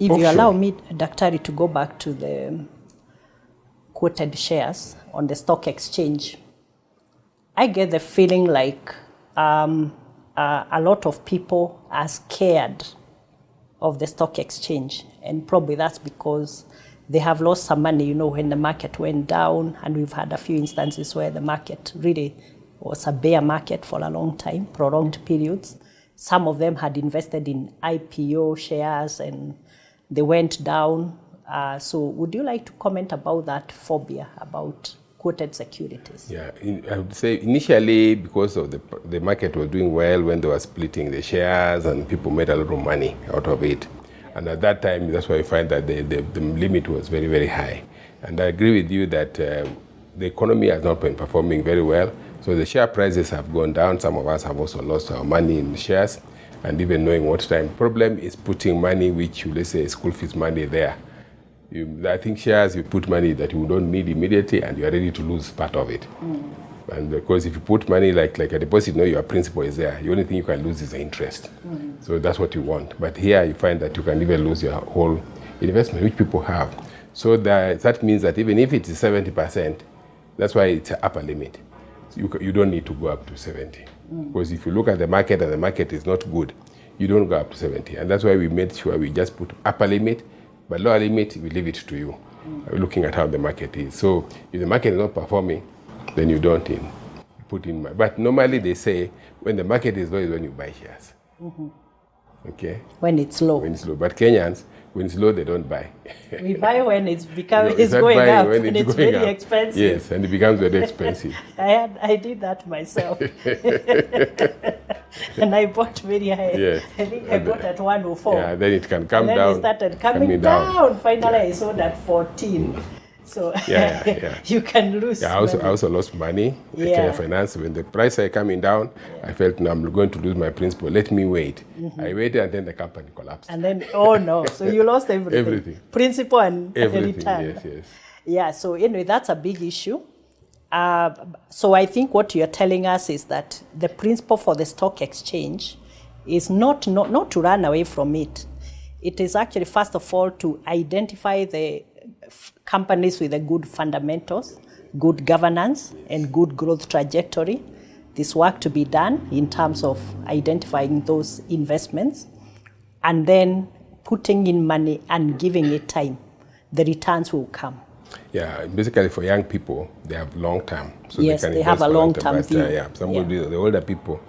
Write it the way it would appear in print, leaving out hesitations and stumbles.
If you allow me, Daktari, to go back to the quoted shares on the stock exchange, I get the feeling like a lot of people are scared of the stock exchange, and probably that's because they have lost some money, you know, when the market went down, and we've had a few instances where the market really was a bear market for a long time, prolonged periods. Some of them had invested in IPO shares and they went down. So would you like to comment about that phobia about quoted securities? Yeah, I would say initially because of the market was doing well when they were splitting the shares and people made a lot of money out of it. And at that time, that's why you find that the limit was very, very high. And I agree with you that the economy has not been performing very well. So the share prices have gone down. Some of us have also lost our money in shares. And even knowing what time. Problem is putting money, which you, let's say, school fees money there. I think shares, you put money that you don't need immediately and you are ready to lose part of it. And because if you put money like a deposit, no, your principal is there. The only thing you can lose is the interest. So that's what you want. But here you find that you can even lose your whole investment, which people have. So that means that even if it is 70%, that's why it's an upper limit. So you don't need to go up to 70. Because if you look at the market and the market is not good, you don't go up to 70. And that's why we made sure we just put upper limit, but lower limit, we leave it to you, looking at how the market is. So if the market is not performing, then you don't put in. But normally they say when the market is low is when you buy shares. Okay? When it's low. When it's low. But Kenyans, when it's low, they don't buy. We buy when it's it's going up, when it's very expensive. Yes, and it becomes very expensive. I did that myself. And I bought very high. Yes. I think I bought at 104. Yeah, then it can come down. And then it started coming down. Finally, I sold at 14. So you can lose. Yeah, I also lost money in Kenya Finance. When the price started coming down, I felt, no, I'm going to lose my principal. Let me wait. I waited and then the company collapsed. And then, oh no, so you lost everything. Everything. Principal and everything, return. Yes. Yeah, so anyway, that's a big issue. So I think what you're telling us is that the principle for the stock exchange is not to run away from it. It is actually, first of all, to identify the companies with a good fundamentals, good governance, and good growth trajectory. This work to be done in terms of identifying those investments and then putting in money and giving it time. The returns will come. Yeah, basically for young people, they have long term. So yes, they have a long term view. The older people,